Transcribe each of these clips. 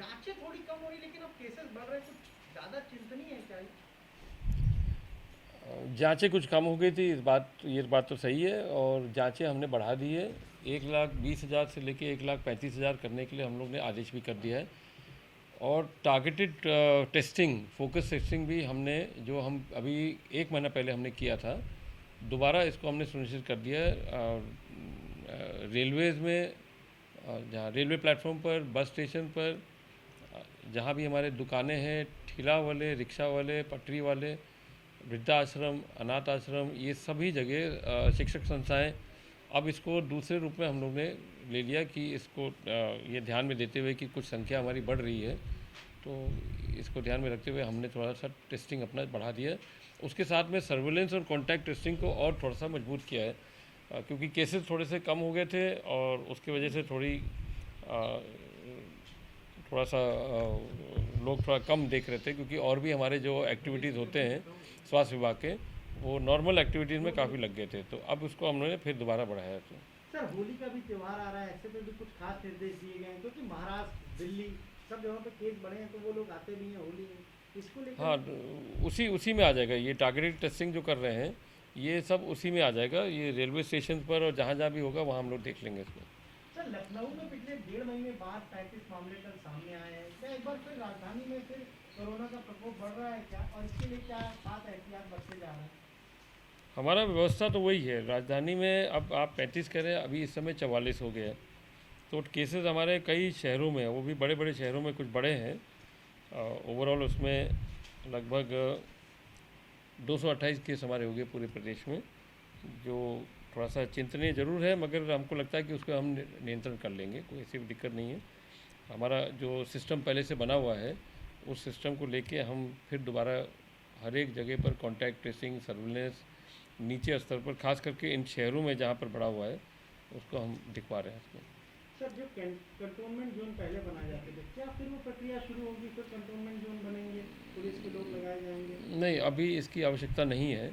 जांचें थोड़ी कम हो रही लेकिन अब केसेस बढ़ रहे हैं, कुछ ज़्यादा चिंतनीय है क्या ये? जांचें कुछ कम हो गई थी, ये बात तो सही है, और जांचें हमने बढ़ा दी है। 1,20,000 से लेके 1,35,000 करने के लिए हम लोग ने आदेश भी कर दिया है। और टारगेटेड टेस्टिंग, फोकस टेस्टिंग भी हमने, जो हम अभी 1 महीना पहले हमने किया था, दोबारा इसको हमने सुनिश्चित कर दिया है। रेलवेज़ में, जहाँ रेलवे प्लेटफॉर्म पर, बस स्टेशन पर, जहाँ भी हमारे दुकानें हैं, ठेला वाले, रिक्शा वाले, पटरी वाले, वृद्धाश्रम, अनाथ आश्रम, ये सभी जगह शिक्षक संस्थाएं, अब इसको दूसरे रूप में हम लोग ने ले लिया कि इसको ये ध्यान में देते हुए कि कुछ संख्या हमारी बढ़ रही है, तो इसको ध्यान में रखते हुए हमने थोड़ा सा टेस्टिंग अपना बढ़ा दिया है। उसके साथ में सर्वेलेंस और कॉन्टैक्ट टेस्टिंग को और थोड़ा सा मजबूत किया है, क्योंकि केसेस थोड़े से कम हो गए थे और उसकी वजह से अ, थोड़ा सा लोग थोड़ा कम देख रहे थे, क्योंकि और भी हमारे जो एक्टिविटीज़ होते हैं स्वास्थ्य विभाग के, वो नॉर्मल एक्टिविटीज़ में काफ़ी लग गए थे, तो अब उसको हम लोगों ने फिर दोबारा बढ़ाया। तो सर होली का भी त्योहार आ रहा है, ऐसे में भी कुछ खास निर्देश दिए गए हैं क्योंकि महाराष्ट्र, दिल्ली सब जगहों पे केस बढ़े हैं तो वो लोग आते भी हैं होली में, इसको लेकर हाँ, भी कुछ। उसी उसी में आ जाएगा, ये टारगेटेड टेस्टिंग जो कर रहे हैं, ये सब उसी में आ जाएगा। ये रेलवे स्टेशन पर और जहाँ जहाँ भी होगा वहाँ हम लोग देख लेंगे इसको। सर लखनऊ में पिछले 1.5 महीने बाद 35 मामले कल सामने आए हैं, क्या एक बार फिर राजधानी में फिर कोरोना का प्रकोप बढ़ रहा है क्या, और इसके लिए क्या खास एहतियात बरते जा रहा है? हमारा व्यवस्था तो वही है राजधानी में। अब आप 35 कह रहे हैं, अभी इस समय 44 हो गया है। तो केसेस हमारे कई शहरों में, वो भी बड़े बड़े शहरों में कुछ बड़े हैं। ओवरऑल उसमें लगभग 228 केस हमारे हो गए पूरे प्रदेश में, जो थोड़ा सा चिंतनीय ज़रूर है, मगर हमको लगता है कि उसको हम नियंत्रण कर लेंगे, कोई ऐसी भी दिक्कत नहीं है। हमारा जो सिस्टम पहले से बना हुआ है, उस सिस्टम को लेके हम फिर दोबारा हर एक जगह पर कॉन्टैक्ट ट्रेसिंग, सर्विलेंस नीचे स्तर पर, खास करके इन शहरों में जहाँ पर बढ़ा हुआ है, उसको हम दिखवा रहे हैं इसमें। सर जो कंटोनमेंट जोन पहले बनाए जाते थे, क्या फिर वो प्रक्रिया शुरू होगी, फिर कंटोनमेंट जोन बनेंगे, पुलिस के लोग लगाए जाएंगे? नहीं, अभी इसकी आवश्यकता नहीं है।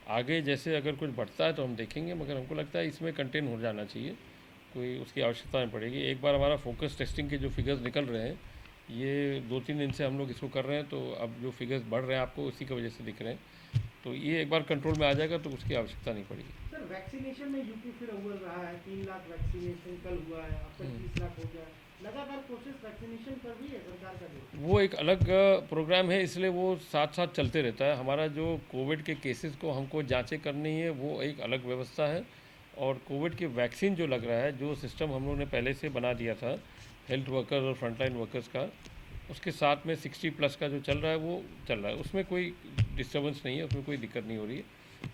आगे जैसे अगर कुछ बढ़ता है तो हम देखेंगे, मगर हमको लगता है इसमें कंटेन हो जाना चाहिए, कोई उसकी आवश्यकता नहीं पड़ेगी। एक बार हमारा फोकस टेस्टिंग के जो फिगर्स निकल रहे हैं, ये 2-3 दिन से हम लोग इसको कर रहे हैं, तो अब जो फिगर्स बढ़ रहे हैं आपको उसी की वजह से दिख रहे हैं, तो ये एक बार कंट्रोल में आ जाएगा तो उसकी आवश्यकता नहीं पड़ेगी। सर वैक्सीनेशन में यूपी फिर अव्वल रहा है, 3 लाख वैक्सीनेशन कल हुआ है, अब तक 30 लाख हो गया है। लगातार कोशिश वैक्सीनेशन कर रही है सरकार का भी। वो एक अलग प्रोग्राम है, इसलिए वो साथ साथ चलते रहता है। हमारा जो कोविड के केसेस को हमको जांचें करनी है, वो एक अलग व्यवस्था है। और कोविड की वैक्सीन जो लग रहा है, जो सिस्टम हम लोग ने पहले से बना दिया था हेल्थ वर्कर्स और फ्रंटलाइन वर्कर्स का, उसके साथ में 60+ का जो चल रहा है वो चल रहा है, उसमें कोई डिस्टर्बेंस नहीं है, उसमें कोई दिक्कत नहीं हो रही है।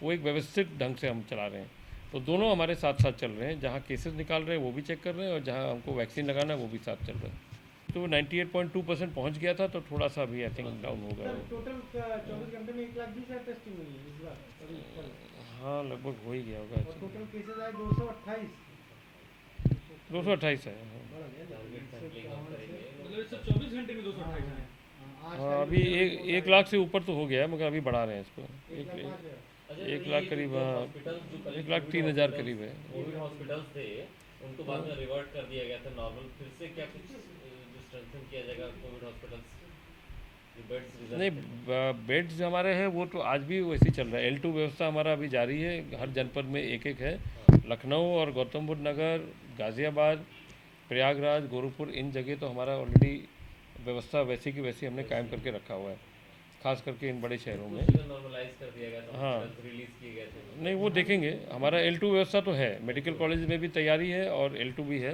वो एक व्यवस्थित ढंग से हम चला रहे हैं, तो दोनों हमारे साथ साथ चल रहे हैं। जहाँ केसेस निकाल रहे हैं वो भी चेक कर रहे हैं, और जहाँ हमको वैक्सीन लगाना है वो भी साथ चल रहा है। तो 98.2% पहुँच गया था, तो थोड़ा सा अभी आई थिंक डाउन हो गया सर वो। टोटल 24 घंटे में 1,20,000 टेस्टिंग हुई है इस बार अभी कल, हाँ, लगभग हो ही गया होगा। और टोटल केसेज आए 228। 228 है, हाँ। बढ़ गया लेकिन 151 से। मतलब इस 24 घंटे में 228 हाँ, हैं। हाँ, आज का हाँ, अभी न्यूज़ में एक रिपोर्ट एक आई लाख है। से ऊपर तो हो गया है, मगर अभी बढ़ा रहे हैं इसको। 1,05,000। अच्छा, एक तो लाख ये करीब, जो हाँ, हॉस्पिटल्स जो पहले 1,03,000 करीब है। कोविड हॉस्पिटल्स थे, उनको बाद में रिवर्ट कर दिया गया था नॉर्मल। फिर से क्या कुछ जो स्ट्रेंथन किया जाएगा कोविड हॉस्पिटल्स, जो बेड्स रिजर्व नहीं, थे? बेड्स हमारे हैं वो तो आज भी वैसे ही चल रहा है। L2 व्यवस्था हमारा अभी जारी है, हर जनपद में एक एक है। हाँ। लखनऊ और गौतम बुद्ध नगर, गाज़ियाबाद, प्रयागराज, गोरखपुर, इन जगह तो हमारा ऑलरेडी व्यवस्था वैसी की वैसी हमने कायम करके रखा हुआ है, खास करके इन बड़े शहरों में। कुछ जगह नॉर्मलाइज कर दिया गया था, हाँ, हॉस्पिटल्स रिलीज किए गए थे, नहीं, मतलब वो देखेंगे। हमारा L2 व्यवस्था तो है, मेडिकल L2 कॉलेज में भी तैयारी है और L2 भी है।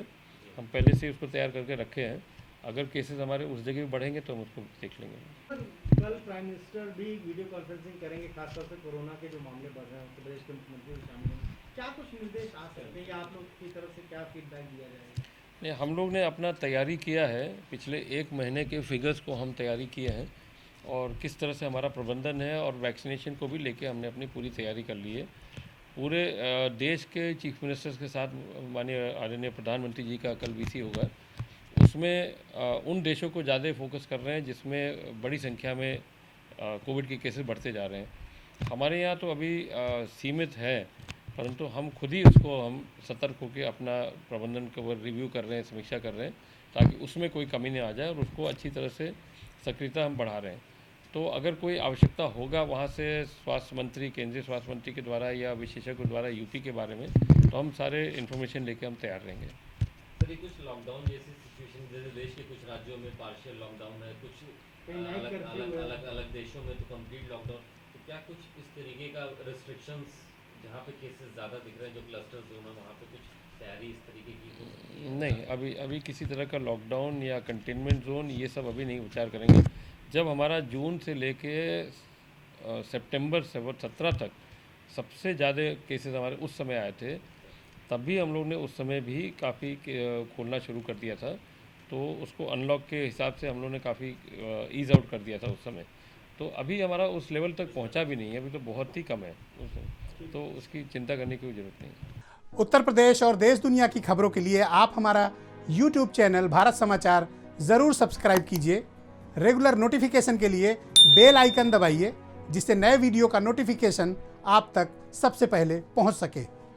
हम पहले से उसको तैयार करके रखे हैं। अगर केसेस हमारे उस जगह भी बढ़ेंगे तो हम उसको देख लेंगे। सर कल प्राइम मिनिस्टर भी वीडियो कॉन्फ्रेंसिंग करेंगे, खासतौर से कोरोना के जो मामले बढ़ रहे हैं उत्तर प्रदेश के मुख्यमंत्री भी शामिल हैं, क्या कुछ निर्देश आ सकते हैं या आप लोग की तरफ से क्या फीडबैक दिया जाएगा? नहीं, हम लोग ने अपना तैयारी किया है, पिछले 1 महीने के फिगर्स को हम तैयारी किए हैं, और किस तरह से हमारा प्रबंधन है, और वैक्सीनेशन को भी लेके हमने अपनी पूरी तैयारी कर ली है। पूरे देश के चीफ मिनिस्टर्स के साथ माननीय आदरणीय प्रधानमंत्री जी का कल वीसी होगा। उसमें उन देशों को ज़्यादा फोकस कर रहे हैं जिसमें बड़ी संख्या में कोविड के केसेस बढ़ते जा रहे हैं। हमारे यहाँ तो अभी सीमित है, परंतु हम खुद ही उसको हम सतर्क होकर अपना प्रबंधन को रिव्यू कर रहे हैं, समीक्षा कर रहे हैं, ताकि उसमें कोई कमी नहीं आ जाए और उसको अच्छी तरह से सक्रियता हम बढ़ा रहे हैं। तो अगर कोई आवश्यकता होगा वहाँ से स्वास्थ्य मंत्री, केंद्रीय स्वास्थ्य मंत्री के द्वारा या विशेषज्ञों द्वारा यूपी के बारे में, तो हम सारे इन्फॉर्मेशन लेके हम तैयार रहेंगे। सर ये कुछ लॉकडाउन जैसी सिचुएशन, जैसे देश के कुछ राज्यों में पार्शियल लॉकडाउन है, कुछ अलग देशों में तो कंप्लीट लॉकडाउन, तो क्या कुछ इस तरीके का रिस्ट्रिक्शंस जहाँ पे केसेस ज़्यादा दिख रहे हैं, जो क्लस्टर जोन है वहाँ पे कुछ तैयारी इस तरीके की? नहीं, अभी किसी तरह का लॉकडाउन या कंटेनमेंट जोन ये सब अभी नहीं विचार करेंगे। जब हमारा जून से लेके सितंबर 17 तक सबसे ज़्यादा केसेस हमारे उस समय आए थे, तब भी हम लोग ने उस समय भी काफ़ी खोलना शुरू कर दिया था। तो उसको अनलॉक के हिसाब से हम लोग ने काफ़ी ईज़ आउट कर दिया था उस समय। तो अभी हमारा उस लेवल तक पहुंचा भी नहीं है, अभी तो बहुत ही कम है तो उसकी चिंता करने की कोई ज़रूरत नहीं है। उत्तर प्रदेश और देश दुनिया की खबरों के लिए आप हमारा YouTube चैनल भारत समाचार ज़रूर सब्सक्राइब कीजिए। रेगुलर नोटिफिकेशन के लिए बेल आइकन दबाइए, जिससे नए वीडियो का नोटिफिकेशन आप तक सबसे पहले पहुंच सके।